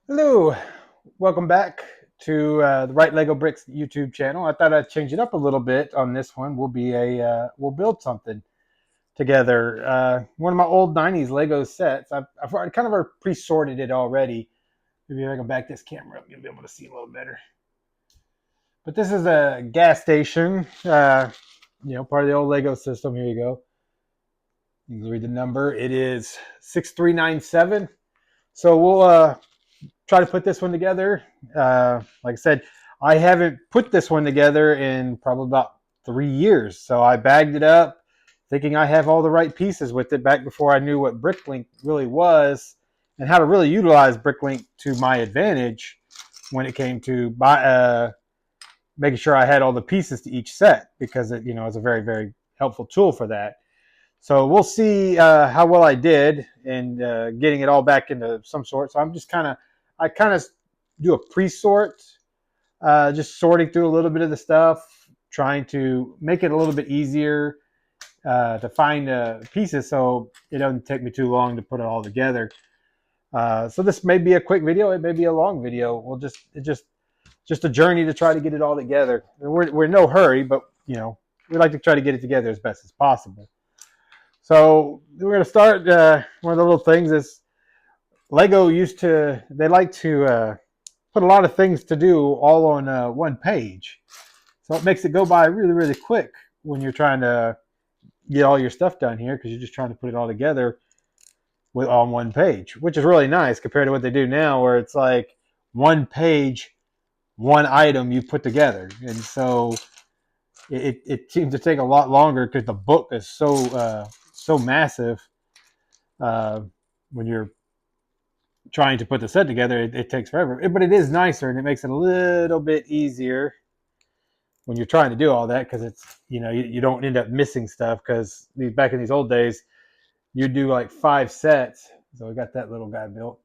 Hello, welcome back to the Right Lego Bricks YouTube channel. I thought I'd change it up a little bit on this one. We'll build something together. One of my old '90s Lego sets. I've kind of pre-sorted it already. Maybe I can back this camera up, you'll be able to see a little better. But this is a gas station. Part of the old Lego system. Here you go. You can read the number. It is 6397. So we'll try to put this one together. Like I said, I haven't put this one together in probably about 3 years. So I bagged it up thinking I have all the right pieces with it back before I knew what Bricklink really was and how to really utilize Bricklink to my advantage when it came to making sure I had all the pieces to each set, because it is a very, very helpful tool for that. So we'll see how well I did in getting it all back into some sort. So I kind of do a pre-sort, just sorting through a little bit of the stuff, trying to make it a little bit easier to find pieces, so it doesn't take me too long to put it all together. So this may be a quick video, it may be a long video. It's just a journey to try to get it all together. We're in no hurry, but we like to try to get it together as best as possible. So we're going to start. One of the little things is Lego they like to put a lot of things to do all on one page. So it makes it go by really, really quick when you're trying to get all your stuff done here, because you're just trying to put it all together on one page, which is really nice compared to what they do now, where it's like one page, one item you put together. And so it seems to take a lot longer because the book is so massive. When you're trying to put the set together, it takes forever. But it is nicer, and it makes it a little bit easier when you're trying to do all that, because you don't end up missing stuff. Because back in these old days, you do like 5 sets. So we got that little guy built.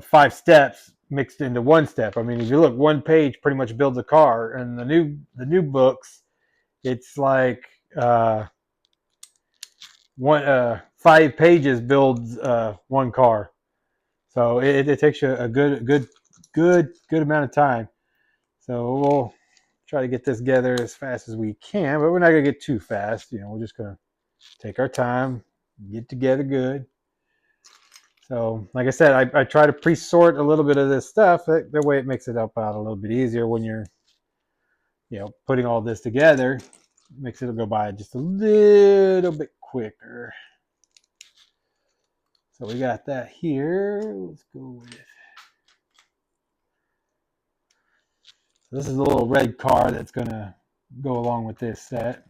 5 steps mixed into one step. I mean, if you look, one page pretty much builds a car, and the new books, it's like one 5 pages builds one car. So it takes you a good amount of time. So we'll try to get this together as fast as we can, but we're not gonna get too fast. We're just gonna take our time, get together good. So, like I said, I try to pre-sort a little bit of this stuff. That way, it makes it up out a little bit easier when you're, putting all this together. Makes it go by just a little bit quicker. So we got that here. Let's go with it. So this is a little red car that's gonna go along with this set.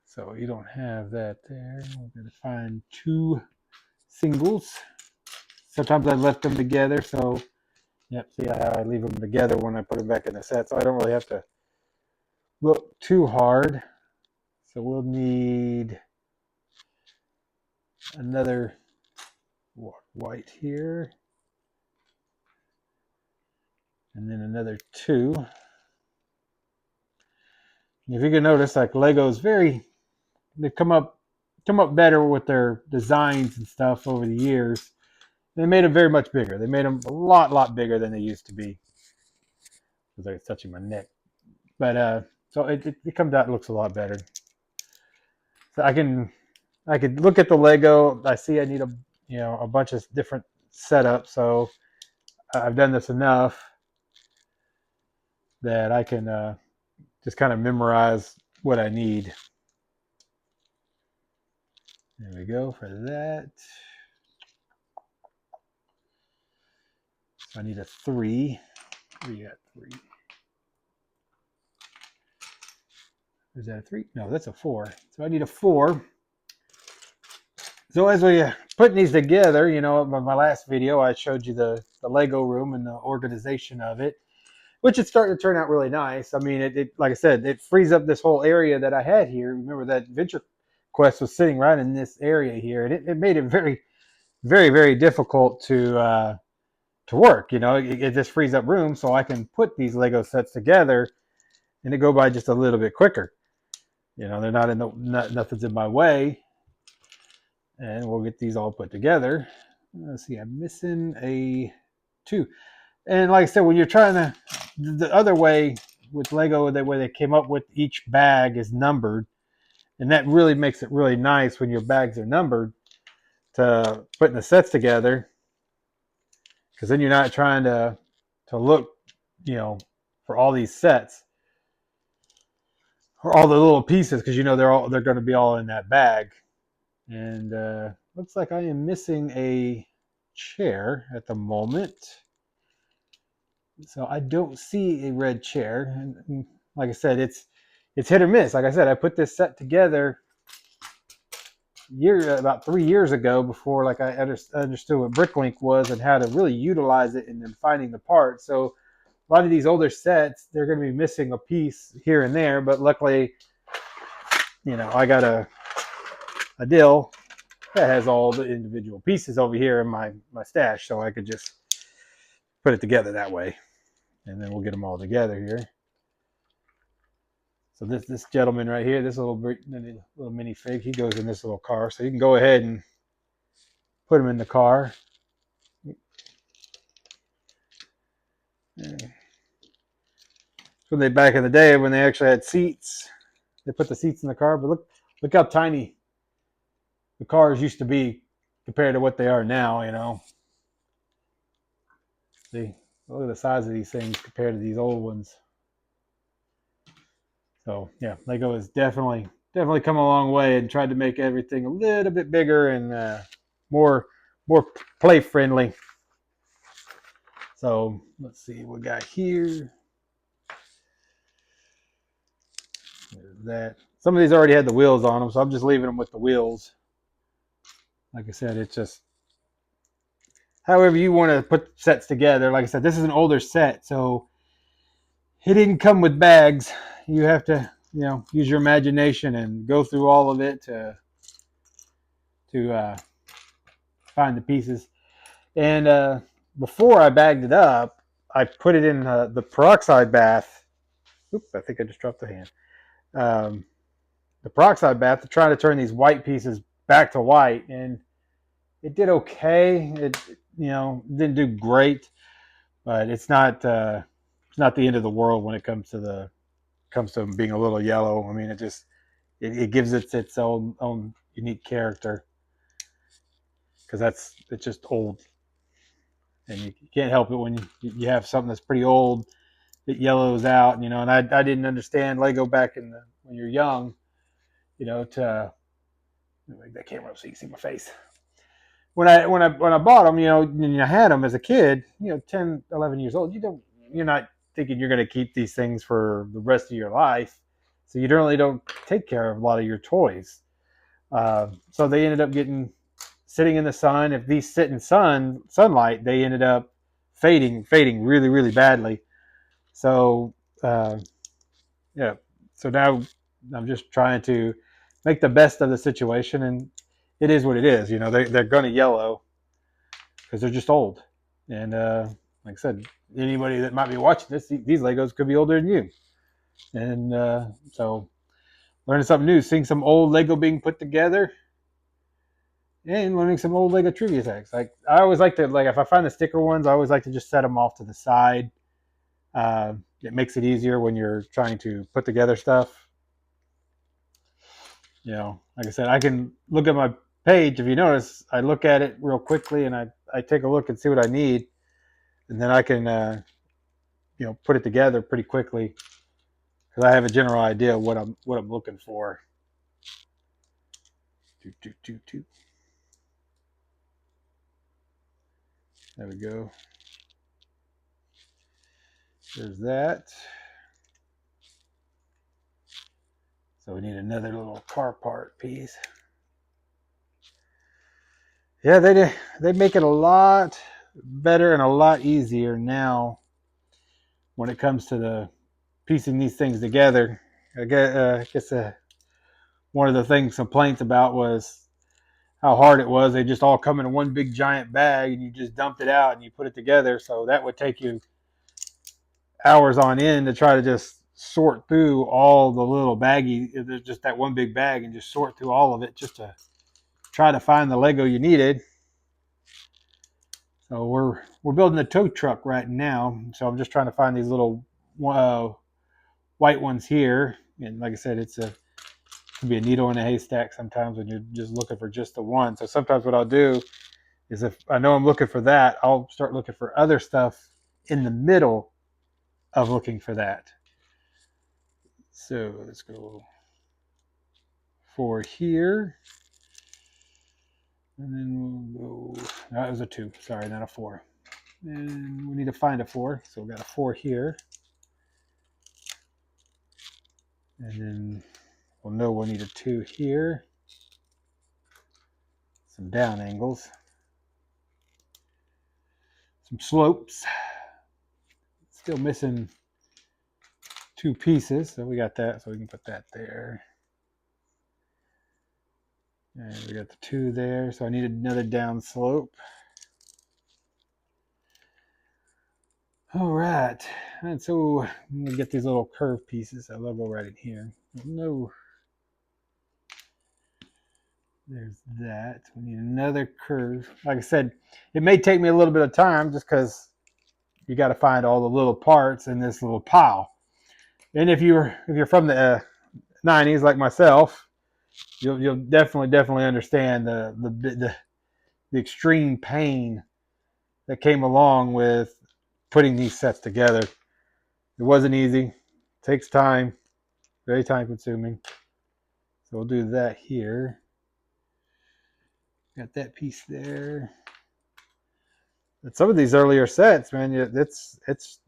So you don't have that there. We're gonna find 2 singles. Sometimes I left them together, so yep, see how I leave them together when I put them back in the set, so I don't really have to look too hard. So we'll need another white here, and then another 2. If you can notice, like Lego's they've come up better with their designs and stuff over the years. They made them very much bigger. They made them a lot bigger than they used to be. Because they're touching my neck. But so it comes out, it looks a lot better. So I could look at the Lego. I see I need a bunch of different setups. So I've done this enough that I can just kind of memorize what I need. There we go for that. So I need a 3. We got 3. Is that a 3? No, that's a 4. So I need a 4. So as we putting these together, in my last video, I showed you the Lego room and the organization of it, which is starting to turn out really nice. I mean, it like I said, it frees up this whole area that I had here. Remember that Venture Quest was sitting right in this area here, and it made it very, very, very difficult to work. It just frees up room so I can put these Lego sets together, and it go by just a little bit quicker. They're nothing's in my way, and we'll get these all put together. Let's see, I'm missing a 2. And like I said, when you're trying to, the other way with Lego, the way they came up with each bag is numbered, and that really makes it really nice when your bags are numbered to putting the sets together, because then you're not trying to look, you know, for all these sets or all the little pieces, because you know they're going to be all in that bag. And looks like I am missing a chair at the moment. So I don't see a red chair. And like I said, it's hit or miss. Like I said, I put this set together about 3 years ago, before like I understood what Bricklink was and how to really utilize it, and then finding the parts. So a lot of these older sets, they're going to be missing a piece here and there. But luckily, you know, I got a deal that has all the individual pieces over here in my stash, so I could just put it together that way, and then we'll get them all together here. So this gentleman right here, this little minifig, he goes in this little car. So you can go ahead and put him in the car. So they, back in the day when they actually had seats, they put the seats in the car. But look how tiny the cars used to be compared to what they are now. You know, see, look at the size of these things compared to these old ones. So yeah, Lego has definitely come a long way and tried to make everything a little bit bigger and more play friendly. So let's see what we got here. There's that. Some of these already had the wheels on them, so I'm just leaving them with the wheels. Like I said, it's just however you want to put sets together. Like I said, this is an older set, so it didn't come with bags. You have to, you know, use your imagination and go through all of it to find the pieces. And before I bagged it up, I put it in the peroxide bath. Oops, I think I just dropped the hand. The peroxide bath to try to turn these white pieces back to white, and it did okay. It, you know, didn't do great, but it's not the end of the world when it comes to being a little yellow. I mean, it gives it its own unique character, because it's just old, and you can't help it when you have something that's pretty old. It yellows out, you know. And I didn't understand Lego back when you're young, you know. To make that camera up so you can see my face. When I bought them, you know, and I had them as a kid, you know, 10, 11 years old, you're not thinking you're going to keep these things for the rest of your life, so you really don't take care of a lot of your toys. So they ended up sitting in the sun. If these sit in sunlight, they ended up fading really, really badly. So yeah, so now I'm just trying to make the best of the situation, and it is what it is. You know, they're going to yellow because they're just old. And like I said, anybody that might be watching this, these Legos could be older than you. And so learning something new, seeing some old Lego being put together, and learning some old Lego trivia facts. Like I always like to, like, if I find the sticker ones, I always like to just set them off to the side. It makes it easier when you're trying to put together stuff. You know, like I said, I can look at my page. If you notice, I look at it real quickly, and I take a look and see what I need, and then I can you know, put it together pretty quickly, because I have a general idea of what I'm looking for. There we go. There's that. So we need another little car part piece. Yeah, they make it a lot better and a lot easier now when it comes to the piecing these things together. I guess one of the complaints about was how hard it was. They just all come in one big giant bag, and you just dumped it out and you put it together. So that would take you hours on end to try to just sort through all the little baggy. There's just that one big bag, and just sort through all of it just to try to find the Lego you needed. So we're building a tow truck right now. So I'm just trying to find these little white ones here. And like I said, it can be a needle in a haystack sometimes when you're just looking for just the one. So sometimes what I'll do is if I know I'm looking for that, I'll start looking for other stuff in the middle of looking for that. So let's go for here. And then we'll go, that was a 2, sorry, not a 4. And we need to find a 4, so we've got a 4 here. And then we'll know we'll need a 2 here. Some down angles. Some slopes. Still missing 2 pieces, so we got that, so we can put that there. And we got the 2 there, so I need another down slope. All right, and so I'm gonna get these little curved pieces. That will go right in here. No, there's that. We need another curve. Like I said, it may take me a little bit of time just because you got to find all the little parts in this little pile. And if you're from the 90s like myself, you'll definitely understand the extreme pain that came along with putting these sets together. It wasn't easy. It takes time. Very time consuming. So we'll do that here. Got that piece there. But some of these earlier sets, man, it's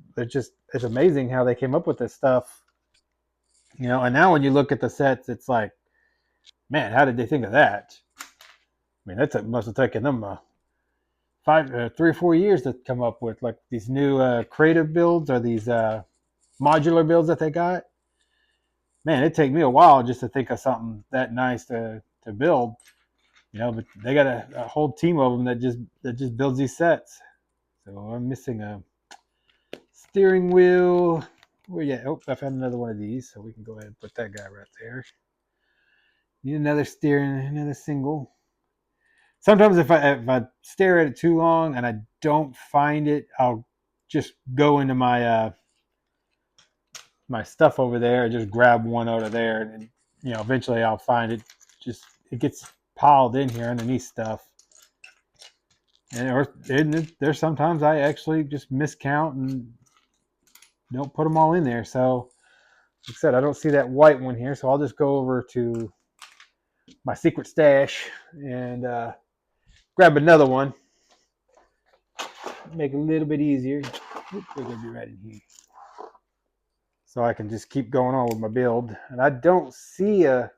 amazing how they came up with this stuff. You know, and now when you look at the sets, it's like, man, how did they think of that? I mean, must have taken them 3 or 4 years to come up with like these new creative builds or these modular builds that they got. Man, it'd take me a while just to think of something that nice to build. You know, but they got a whole team of them that just builds these sets. So I'm missing a steering wheel. Well, yeah. Oh, I found another one of these, so we can go ahead and put that guy right there. Need another another single. Sometimes if I stare at it too long and I don't find it, I'll just go into my stuff over there and just grab one out of there, and you know, eventually I'll find it. Just it gets piled in here underneath stuff. And there's sometimes I actually just miscount and don't put them all in there. So, like I said, I don't see that white one here, so I'll just go over to my secret stash and grab another one. Make it a little bit easier. Oops, they're gonna be right in here, so I can just keep going on with my build. And I don't see a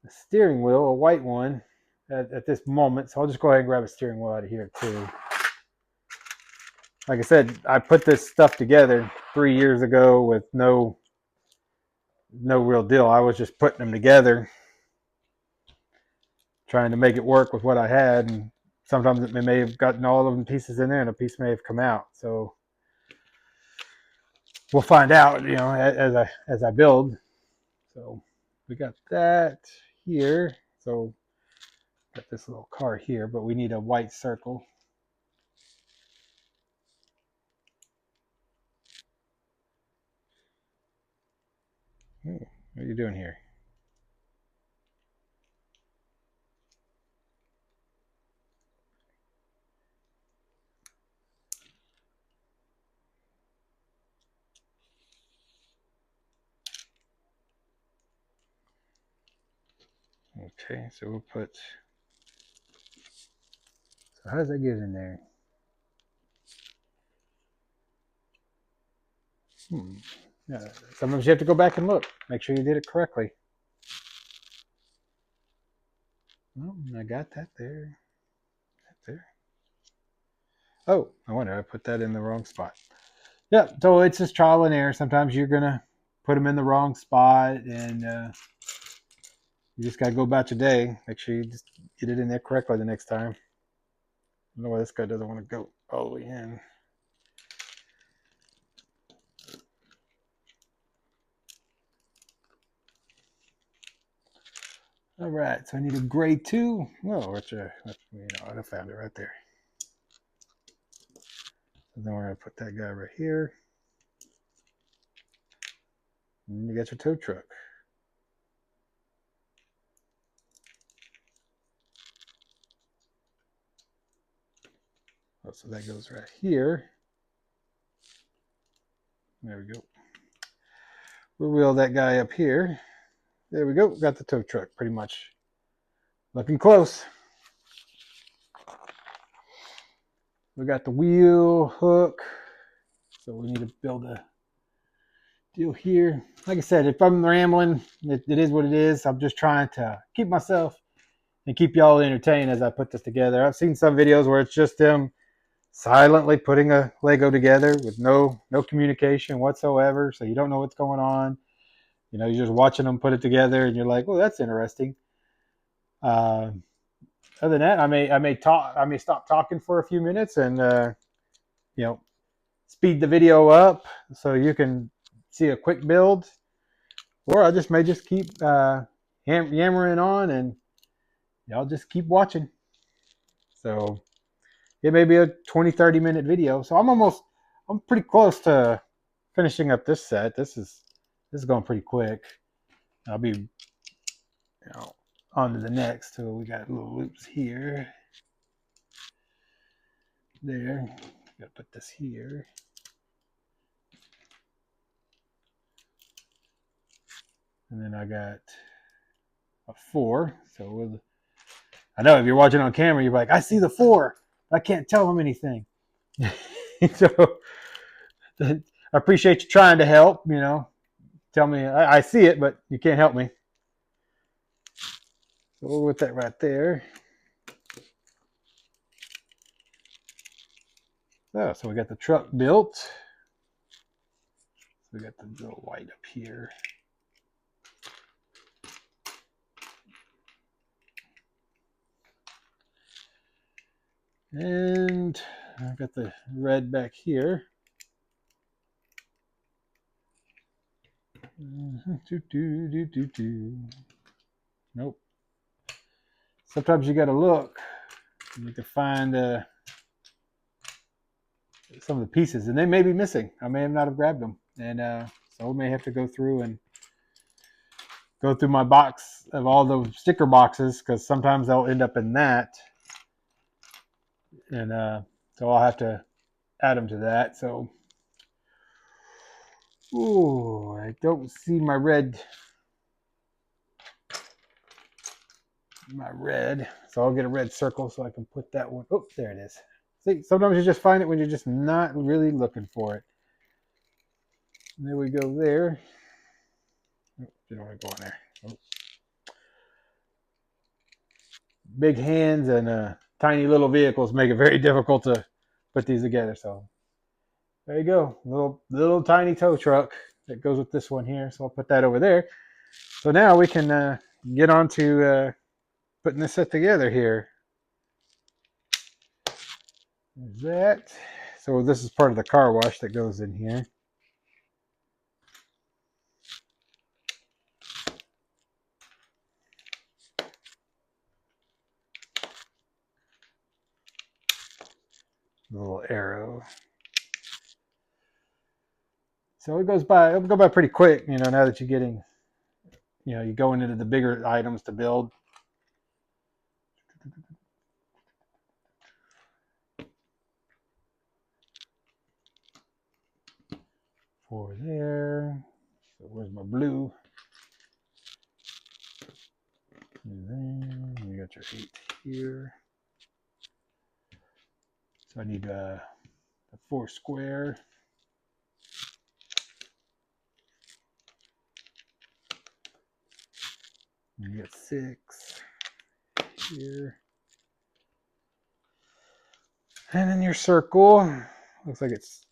steering wheel, a white one, at this moment, so I'll just go ahead and grab a steering wheel out of here too. Like I said, I put this stuff together 3 years ago with no real deal. I was just putting them together, trying to make it work with what I had, and sometimes it may have gotten all of the pieces in there and a piece may have come out. So we'll find out, you know, as I build. So we got that here. So got this little car here, but we need a white circle. What are you doing here? Okay, so we'll put. So how does that get in there? Yeah, sometimes you have to go back and look. Make sure you did it correctly. Oh, I got that there. That there. Oh, I wonder I put that in the wrong spot. Yeah, so it's just trial and error. Sometimes you're gonna put them in the wrong spot, and you just gotta go about your day. Make sure you just get it in there correctly the next time. I don't know why this guy doesn't want to go all the way in. All right, so I need a gray 2. Oh, I found it right there. So then we're going to put that guy right here. And you got your tow truck. Oh, so that goes right here. There we go. We'll wheel that guy up here. There we go. Got the tow truck pretty much. Looking close. We got the wheel, hook. So we need to build a deal here. Like I said, if I'm rambling, it is what it is. I'm just trying to keep myself and keep y'all entertained as I put this together. I've seen some videos where it's just them silently putting a Lego together with no communication whatsoever. So you don't know what's going on. You know, you're just watching them put it together and you're like, oh, that's interesting. Other than that, I may stop talking for a few minutes and you know, speed the video up so you can see a quick build, or I may just keep yammering on and y'all just keep watching. So it may be a 20-30 minute video. So I'm pretty close to finishing up this set. This is going pretty quick. I'll be on to the next. So we got little loops here. There. Gotta put this here. And then I got a 4. So I know if you're watching on camera, you're like, I see the 4, but I can't tell them anything. So I appreciate you trying to help, tell me I see it, but you can't help me. So we'll put that right there. So we got the truck built. So we got the little white up here. And I got the red back here. Nope. Sometimes you got to look. You can find some of the pieces, and they may be missing. I may not have grabbed them, and so we may have to go through my box of all the sticker boxes, because sometimes they'll end up in that, and so I'll have to add them to that. So, ooh, I don't see my red. So I'll get a red circle so I can put that one. Oh, there it is. See, sometimes you just find it when you're just not really looking for it. And there we go there. Oh, you don't want to go in there. Oh. Big hands and tiny little vehicles make it very difficult to put these together. So there you go, little tiny tow truck that goes with this one here. So I'll put that over there. So now we can get on to putting this set together here. There's that. So this is part of the car wash that goes in here. Little arrow. So it'll go by pretty quick, now that you're getting, you're going into the bigger items to build. For there. So where's my blue? And then you got your 8 here. So I need a 4 square. And you got 6 here. And then your circle. Looks like it's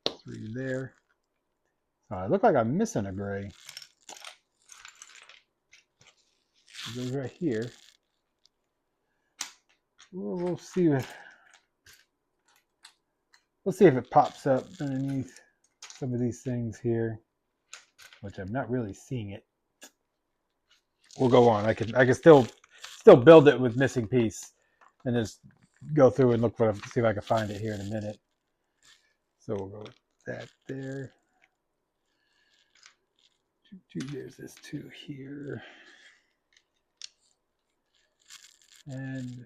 3 there. Oh, it looks like I'm missing a gray. It goes right here. We'll see if it pops up underneath some of these things here, which I'm not really seeing it. We'll go on. I can still build it with missing piece, and just go through and see if I can find it here in a minute. So we'll go with that there. There's this 2 here. And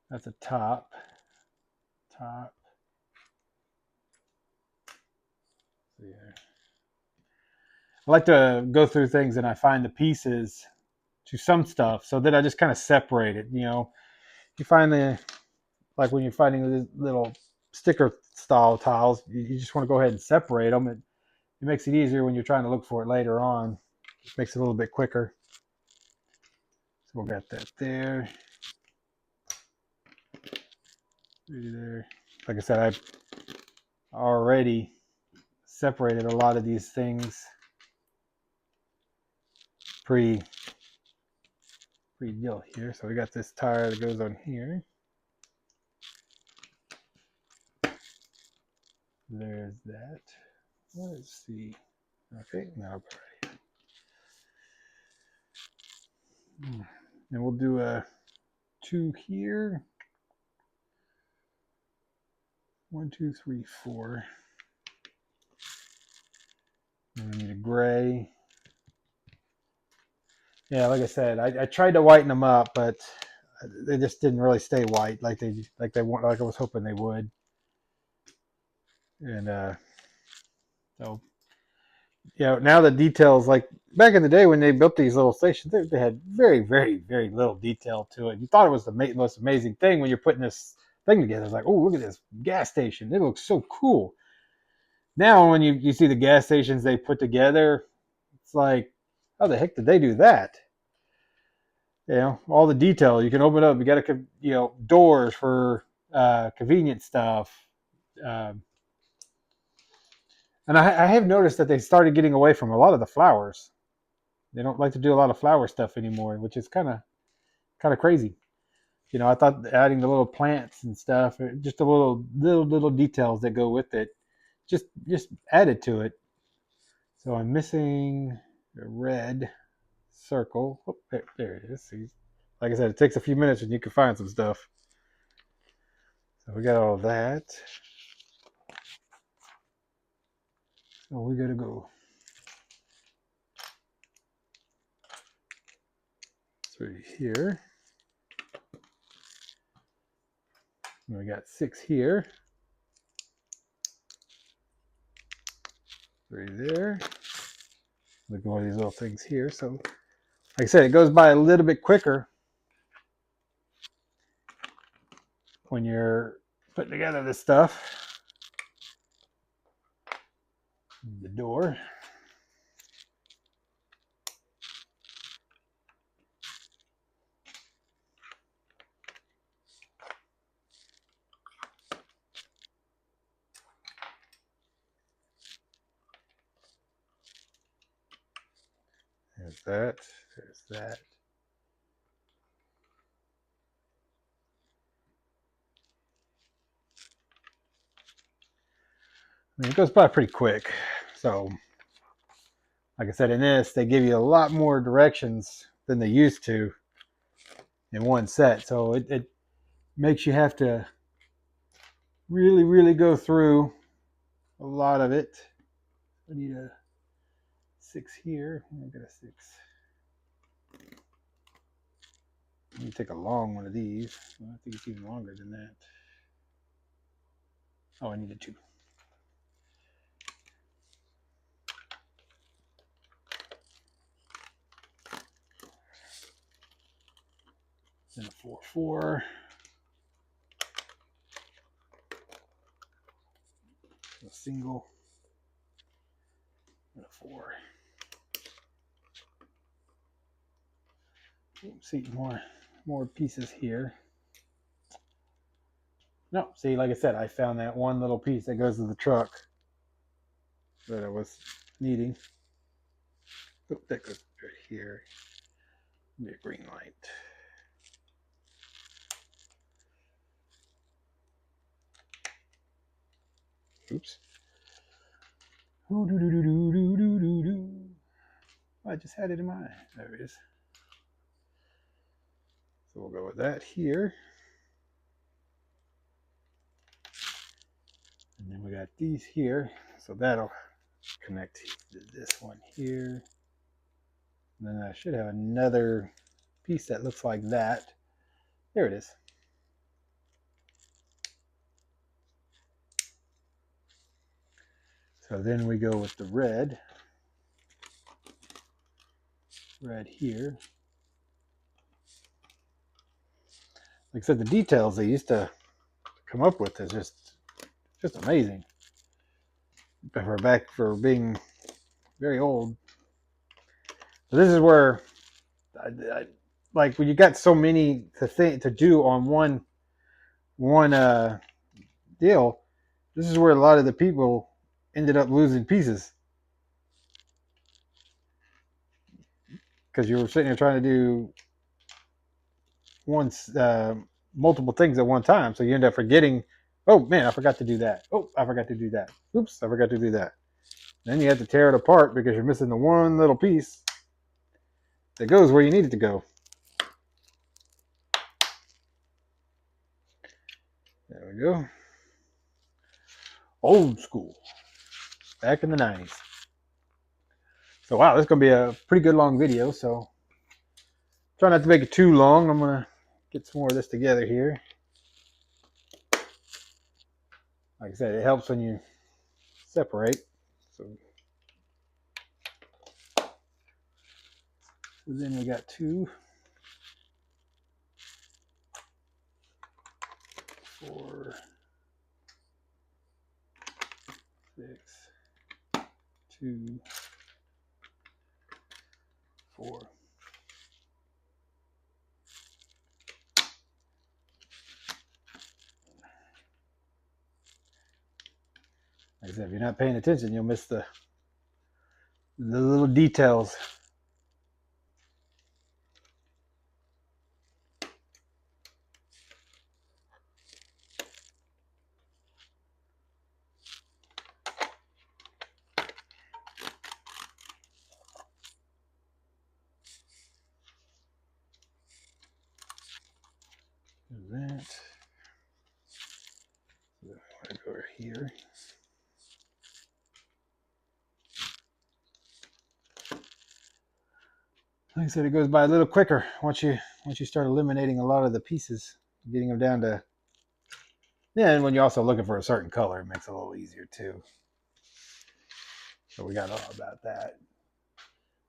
that's a top. Top. So yeah. I like to go through things and I find the pieces to some stuff so that I just kind of separate it. You know, you find like when you're finding these little sticker style tiles, you just want to go ahead and separate them. It makes it easier when you're trying to look for it later on. It makes it a little bit quicker. So we'll got that there. There. Like I said, I've already separated a lot of these things pre-deal here. So we got this tire that goes on here. There's that. Let's see. Okay, now and we'll do a 2 here. 1, 2, 3, 4. And we need a gray. Yeah, like I said, I tried to whiten them up, but they just didn't really stay white like I was hoping they would. And so yeah, now the details, like back in the day when they built these little stations, they had very, very, very little detail to it. You thought it was the most amazing thing when you're putting this thing together. It's like, oh, look at this gas station. It looks so cool. Now when you see the gas stations they put together, it's like, how the heck did they do that? You know, all the detail. You can open it up. You got to, doors for convenient stuff. Um, and I have noticed that they started getting away from a lot of the flowers. They don't like to do a lot of flower stuff anymore, which is kind of crazy. You know, I thought adding the little plants and stuff, just the little details that go with it, just added to it. So I'm missing a red circle. Oh, there it is. See, like I said, it takes a few minutes and you can find some stuff. So we got all of that. So we gotta go through here. And we got 6 here. 3 there. Look at all these little things here. So, like I said, it goes by a little bit quicker when you're putting together this stuff. The door. There's that. There's that. I mean, it goes by pretty quick. So, like I said, in this, they give you a lot more directions than they used to in one set. So it makes you have to really, really go through a lot of it. I need a 6 here. I got a 6. Let me take a long one of these. I think it's even longer than that. Oh, I need a 2. Then a 4, 4. A single. And a 4. See more pieces here. No, see, like I said, I found that one little piece that goes to the truck that I was needing. Oh, that goes right here. Be a green light. Oops. I just had it in my eye. There it is. So we'll go with that here. And then we got these here, so that'll connect to this one here. And then I should have another piece that looks like that. There it is. So then we go with the red here. Like I said, the details they used to come up with is just amazing. For being very old. So this is where, like when you got so many to do on one deal, this is where a lot of the people ended up losing pieces because you were sitting there trying to do multiple things at one time, so you end up forgetting. Oh man, I forgot to do that. Oh, I forgot to do that. Oops, I forgot to do that. Then you have to tear it apart because you're missing the one little piece that goes where you need it to go. There we go. Old school. Back in the 90s. So wow, this is going to be a pretty good long video, so try not to make it too long. I'm going to get some more of this together here. Like I said, it helps when you separate. So then we got 2, 4, 6, 2, 4. Like I said, if you're not paying attention, you'll miss the little details. That. I go over here. Like I said, it goes by a little quicker once you start eliminating a lot of the pieces, getting them down to. Yeah, and when you're also looking for a certain color, it makes it a little easier too. So we got all about that.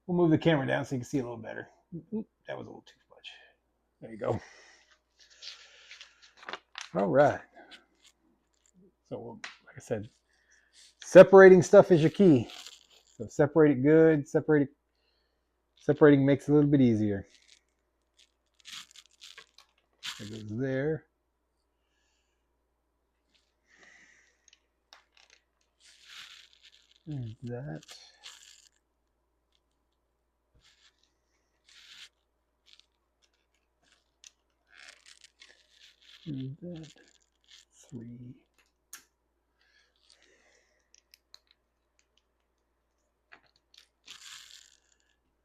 We'll move the camera down so you can see a little better. That was a little too much. There you go. All right. So like I said, separating stuff is your key. So separate it good. Separating makes it a little bit easier. It goes there. There's that. There's that. 3.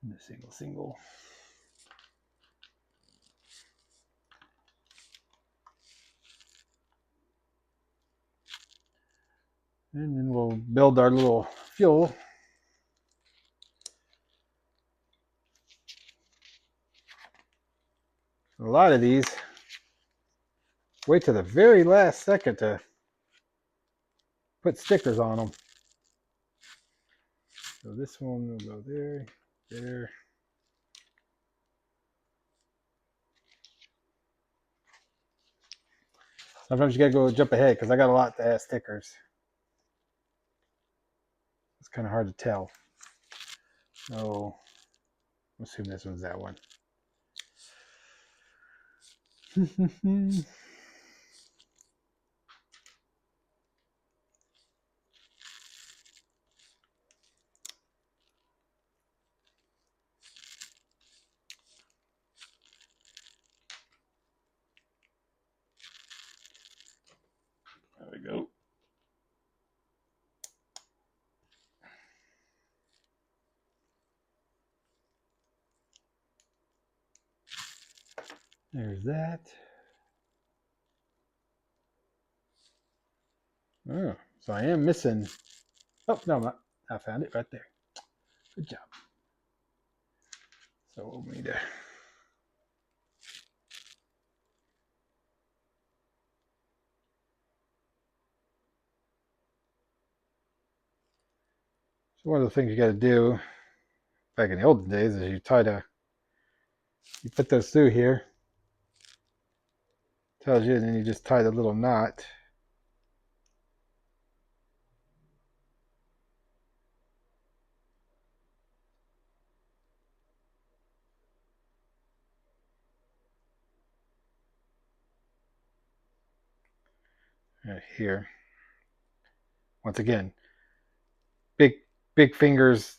And a single. And then we'll build our little fuel. A lot of these wait to the very last second to put stickers on them. So this one will go there, there. Sometimes you gotta go jump ahead because I got a lot that has stickers. It's kind of hard to tell. So I'll assume this one's that one. There we go. There's that. Oh, So I am missing. Oh, no, I found it right there. Good job. So we'll need to. So one of the things you got to do back in the olden days is you put those through here. Tells you, and then you just tie the little knot. Right here. Once again, big fingers,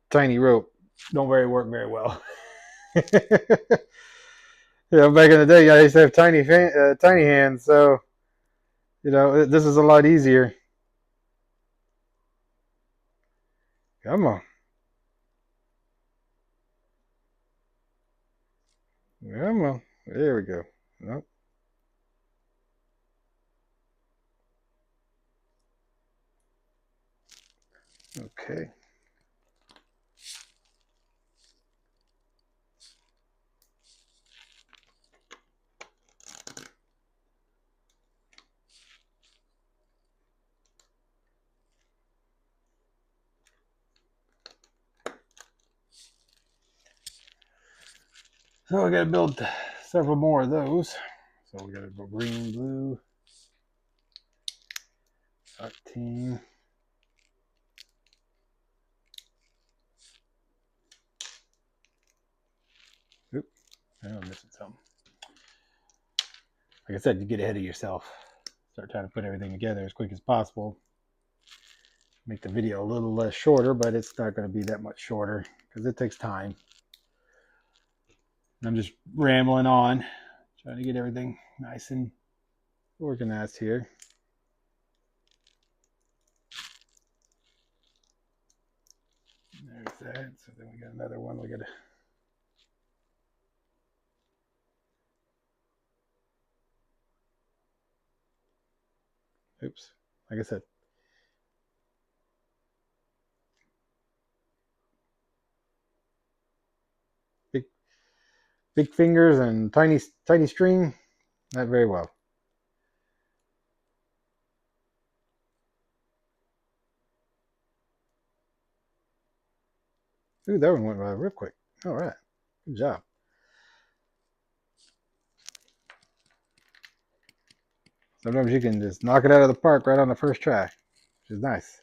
tiny rope don't work very well. Back in the day, I used to have tiny hands, so this is a lot easier. Come on, come on. There we go. Nope. Okay. So I got to build several more of those. So we got to go green, blue, 13. Oop, I'm missing something. Like I said, you get ahead of yourself. Start trying to put everything together as quick as possible. Make the video a little less shorter, but it's not going to be that much shorter because it takes time. I'm just rambling on, trying to get everything nice and organized here. There's that. So then we got another one. We got to. Oops. Like I said, big fingers and tiny string. Not very well. Ooh, that one went real quick. All right. Good job. Sometimes you can just knock it out of the park right on the first try, which is nice.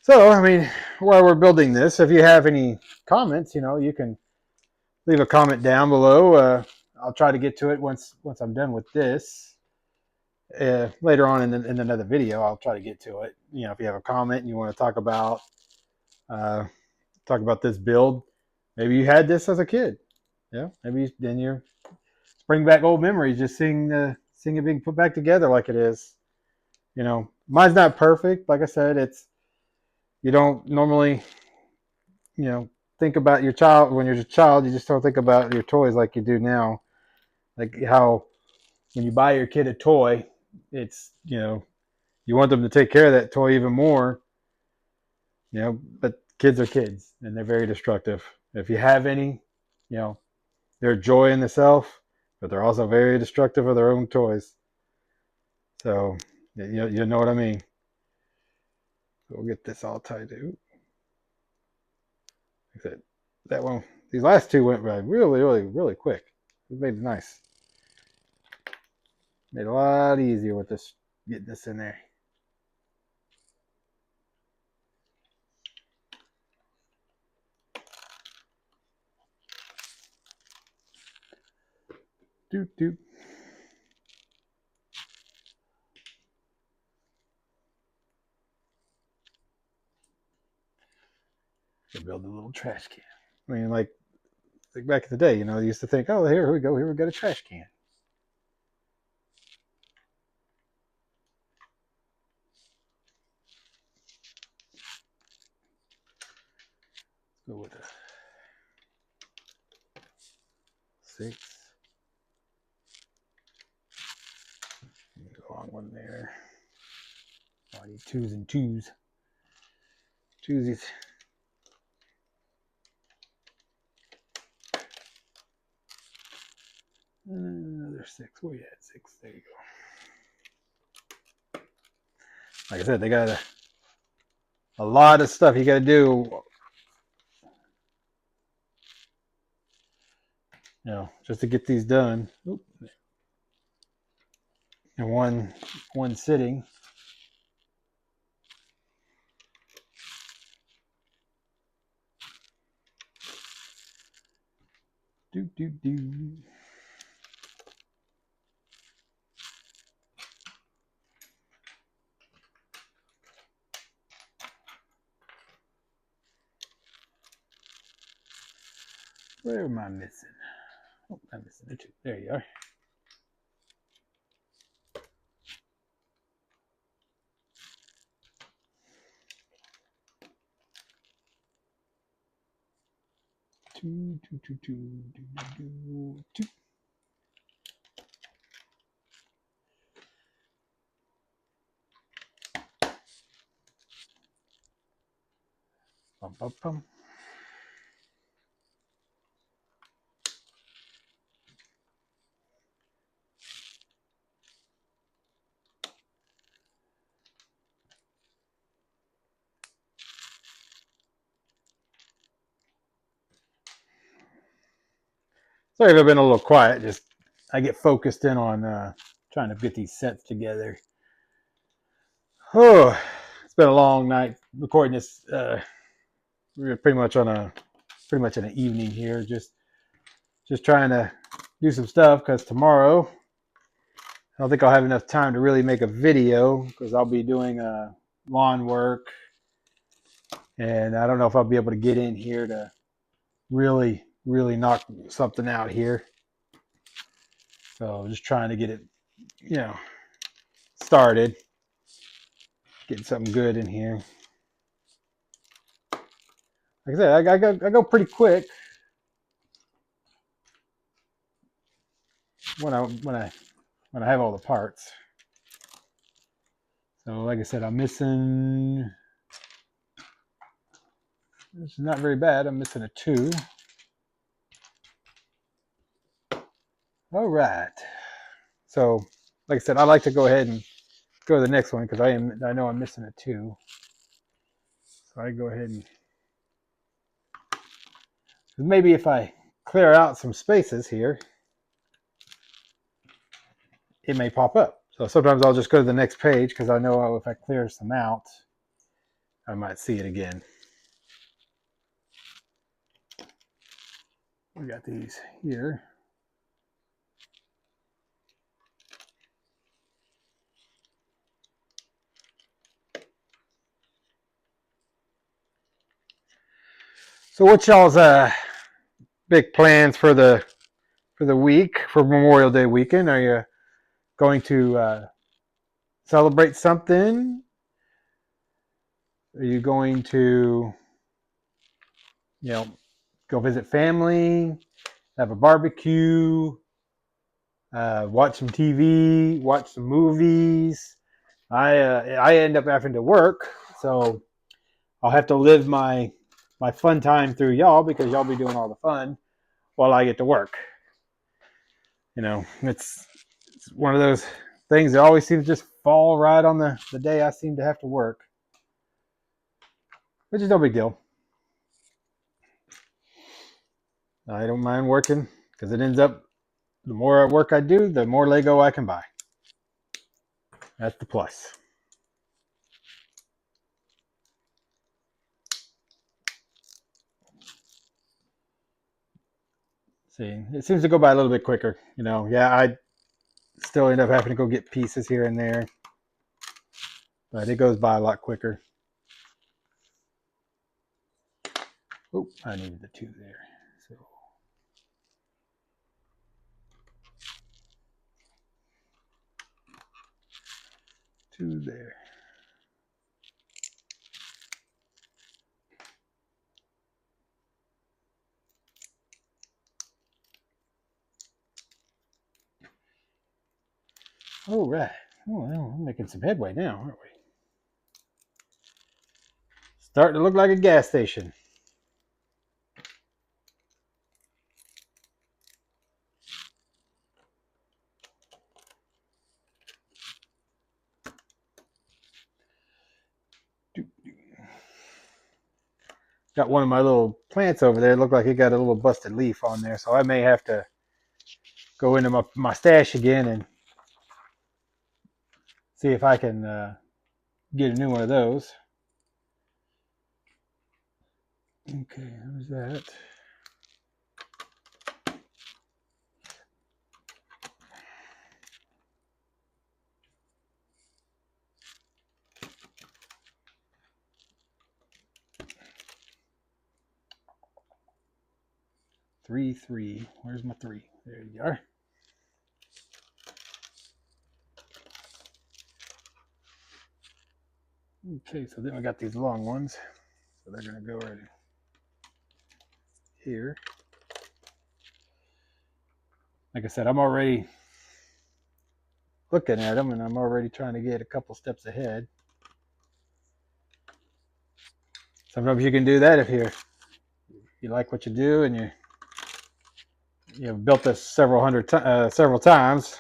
So, I mean, while we're building this, if you have any comments, you can leave a comment down below. I'll try to get to it once I'm done with this. Later on in another video, I'll try to get to it. If you have a comment and you want to uh, talk about this build, maybe you had this as a kid. Yeah, maybe then you're bring back old memories, just seeing it being put back together like it is. Mine's not perfect. Like I said, you don't normally, think about your child when you're a child. You just don't think about your toys like you do now. Like how when you buy your kid a toy, it's you want them to take care of that toy even more. But kids are kids and they're very destructive. If you have any, they're a joy in the self, but they're also very destructive of their own toys. So you know what I mean. So we'll get this all tied to. Like I said, that one. These last two went really quick. It made it nice. Made it a lot easier with this getting this in there. Doot doot. To build a little trash can. I mean, like Like back in the day, they used to think, oh, here we go. Here we got a trash can. Let's go with a 6. Long one there. I need 2s and 2s. Twosies. Another 6. Where you at? 6. There you go. Like I said, they got a lot of stuff you got to do. Just to get these done. Oop. In one sitting. Do. Where am I missing? Oh, I'm missing the 2. There you are. Two. Bum. Sorry if I've been a little quiet. Just I get focused in on trying to get these sets together. Oh, it's been a long night recording this. We're pretty much in an evening here. Just trying to do some stuff because tomorrow I don't think I'll have enough time to really make a video because I'll be doing lawn work, and I don't know if I'll be able to get in here to really knock something out here. So just trying to get it, started, getting something good in here. Like I said, I go pretty quick when I have all the parts. So like I said, I'm missing. It's not very bad. I'm missing a 2. All right. So like I said, I like to go ahead and go to the next one because I know I'm missing a 2. So I go ahead and maybe if I clear out some spaces here, it may pop up. So sometimes I'll just go to the next page because I know if I clear some out, I might see it again. We got these here. So what's y'all's big plans for the week, for Memorial Day weekend? Are you going to celebrate something? Are you going to, go visit family, have a barbecue, watch some TV, watch some movies? I end up having to work, so I'll have to live my fun time through y'all because y'all be doing all the fun while I get to work. It's one of those things that always seems to just fall right on the day I seem to have to work, which is no big deal. I don't mind working because it ends up, the more work I do, the more Lego I can buy. That's the plus. See, it seems to go by a little bit quicker. I still end up having to go get pieces here and there, but it goes by a lot quicker. Oh, I needed the 2 there. So to there. All right. Oh, well, we're making some headway now, aren't we? Starting to look like a gas station. Got one of my little plants over there. It looked like it got a little busted leaf on there, so I may have to go into my stash again and see if I can get a new one of those. Okay, who's that? Three. Where's my 3? There you are. Okay, so then we got these long ones. So they're going to go right here. Like I said, I'm already looking at them and I'm already trying to get a couple steps ahead. Sometimes you can do that if you like what you do and you've built this several times.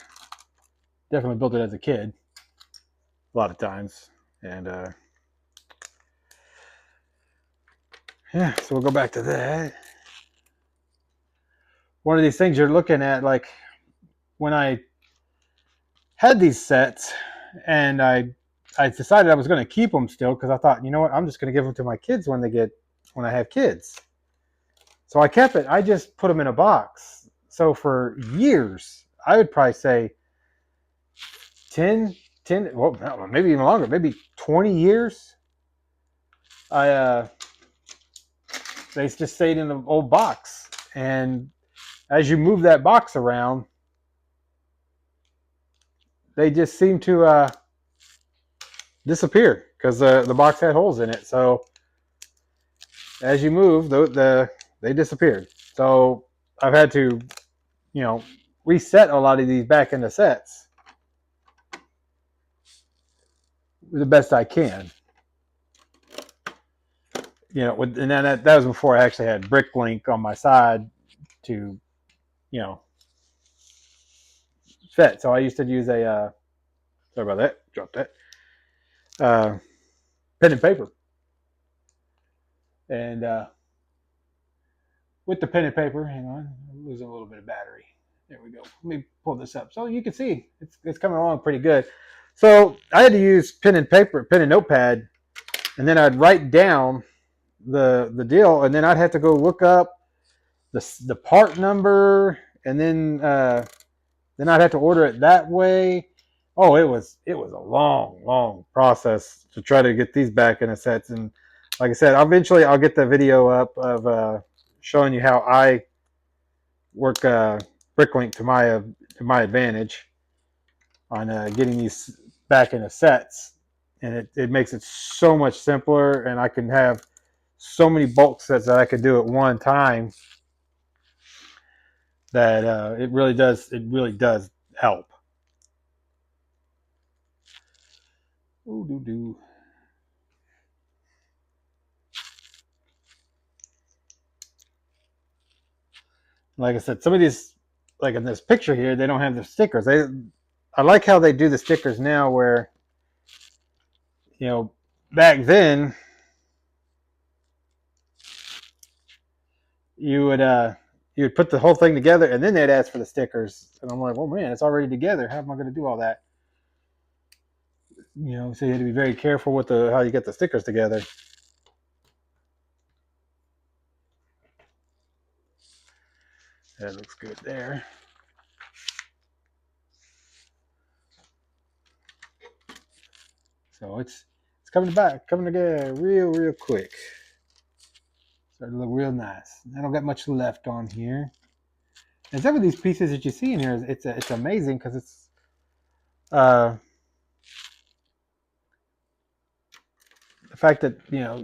Definitely built it as a kid, a lot of times, and yeah. So we'll go back to that. One of these things you're looking at, like when I had these sets, and I decided I was going to keep them still because I thought, you know what, I'm just going to give them to my kids when I have kids. So I kept it. I just put them in a box. So for years, I would probably say 10, well, maybe even longer, maybe 20 years. They just stayed in an old box. And as you move that box around, they just seem to disappear because the box had holes in it. So as you move, they disappeared. So I've had to, reset a lot of these back into sets the best I can. And then that was before I actually had BrickLink on my side to, set. So I used to use a, sorry about that, dropped that, pen and paper. And with the pen and paper, hang on, I'm losing a little bit of battery. There we go. Let me pull this up. So you can see it's coming along pretty good. So I had to use pen and paper, pen and notepad, and then I'd write down the deal, and then I'd have to go look up the part number, and then I'd have to order it that way. Oh, it was a long process to try to get these back in a sets. And like I said, eventually I'll get the video up of showing you how I work BrickLink to my advantage on getting these back into sets, and it makes it so much simpler, and I can have so many bulk sets that I can do at one time that it really does help. Ooh, like I said, some of these, like in this picture here, they don't have the stickers. I like how they do the stickers now where, back then you would put the whole thing together and then they'd ask for the stickers. And I'm like, well, man, it's already together. How am I going to do all that? So you had to be very careful with how you get the stickers together. That looks good there. So it's coming together real quick. Starting to look real nice. I don't got much left on here. And some of these pieces that you see in here, it's amazing because it's fact that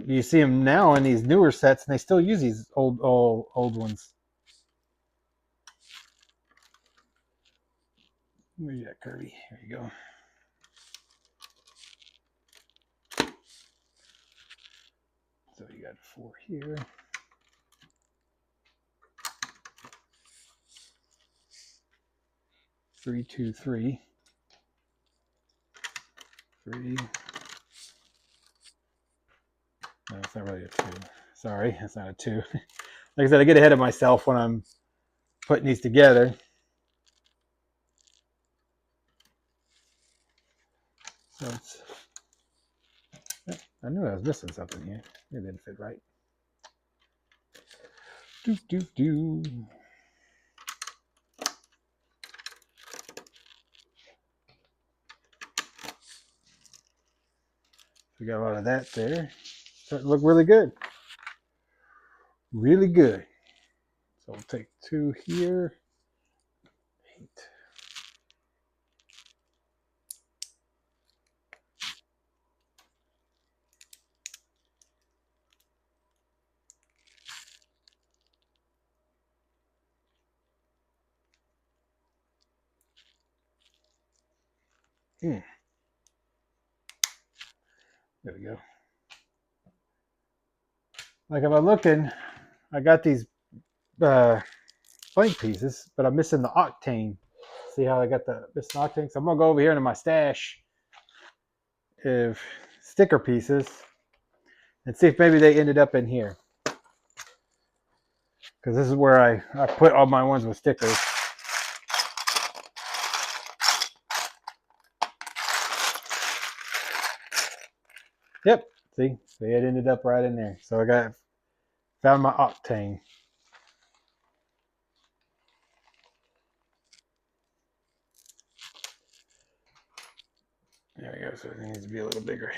you see them now in these newer sets, and they still use these old ones. Where you at, Kirby? There you go. So you got 4 here. Three, 2, 3. 3. No, it's not really a 2. Sorry, that's not a 2. Like I said, I get ahead of myself when I'm putting these together. So I knew I was missing something here. It didn't fit right. Do. We got a lot of that there. Starting to look really good. Really good. So we'll take 2 here. 8. There we go. Like if I'm looking, I got these blank pieces, but I'm missing the octane. See how I got the missing octane? So I'm gonna go over here into my stash of sticker pieces and see if maybe they ended up in here. Because this is where I put all my ones with stickers. Yep, see, it ended up right in there. So I found my octane. There we go. So it needs to be a little bigger.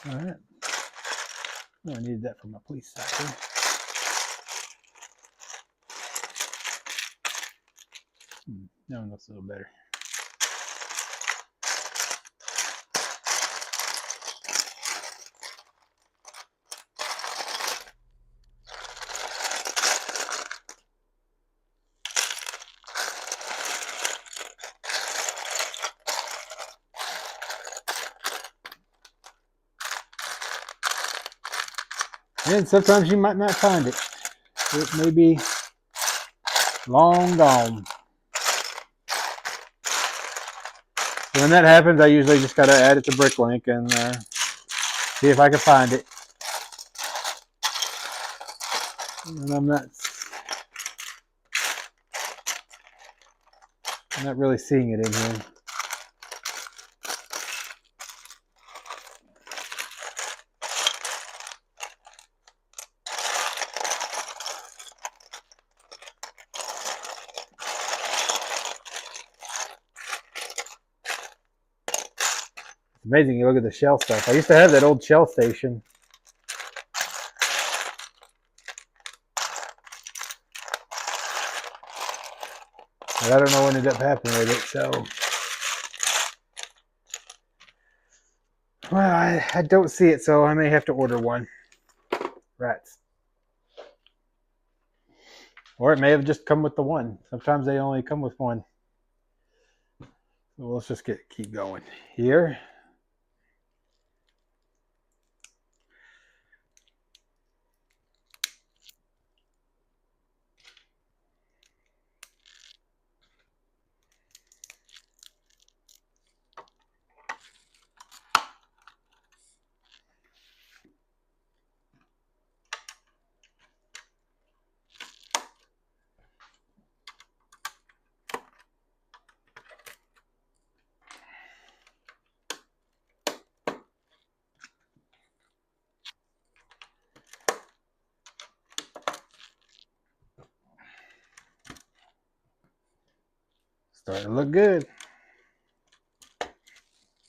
All right. Oh, I needed that for my police cycle. That one looks a little better. And sometimes you might not find it. It may be long gone. So when that happens, I usually just gotta add it to Bricklink and see if I can find it. And I'm not really seeing it in here. It's amazing. You look at the shell stuff. I used to have that old shell station. But I don't know what ended up happening with it, so. Well, I don't see it, so I may have to order one. Rats. Or it may have just come with the one. Sometimes they only come with one. So let's just keep going here. Starting to look good.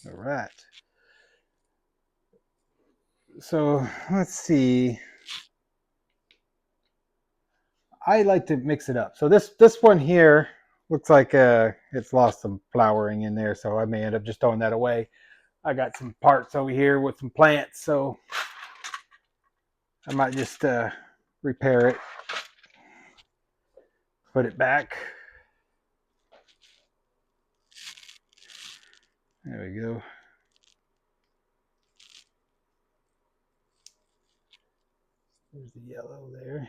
All right. So let's see. I like to mix it up. So this one here looks like it's lost some flowering in there, so I may end up just throwing that away. I got some parts over here with some plants, so I might just repair it, put it back. There we go. There's the yellow there.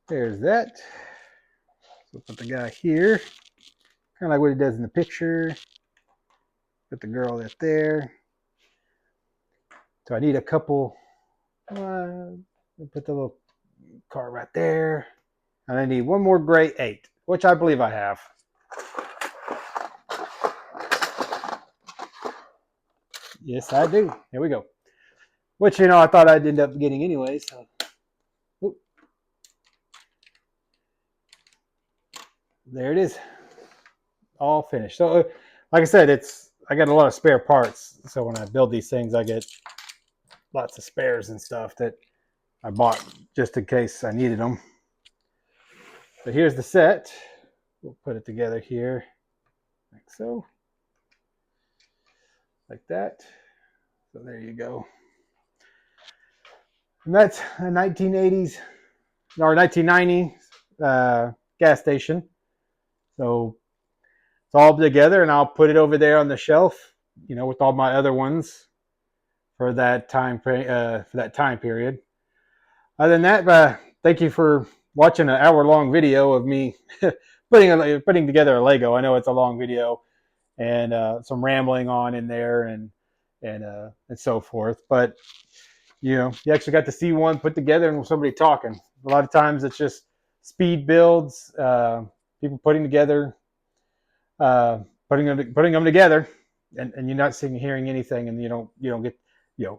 There's that. So put the guy here, kind of like what he does in the picture. Put the girl right there. So I need a couple. Put the little car right there. And I need one more gray 8, which I believe I have. Yes, I do. Here we go. Which, I thought I'd end up getting anyway. So, oop. There it is. All finished. So, like I said, I got a lot of spare parts. So when I build these things, I get lots of spares and stuff that I bought just in case I needed them. But here's the set. We'll put it together here, like so. Like that. So there you go. And that's a 1980s or 1990 gas station. So it's all together, and I'll put it over there on the shelf, with all my other ones for that time period. Other than that, thank you for watching an hour-long video of me putting together a Lego. I know it's a long video and some rambling on in there and so forth, but you actually got to see one put together and somebody talking. A lot of times it's just speed builds, people putting together, putting them together, and you're not hearing anything, and you don't get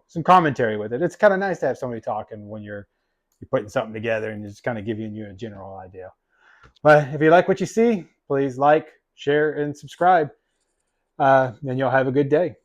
some commentary with it. It's kind of nice to have somebody talking when you're putting something together and just kind of giving you a general idea. But if you like what you see, please like, share, and subscribe. And you'll have a good day.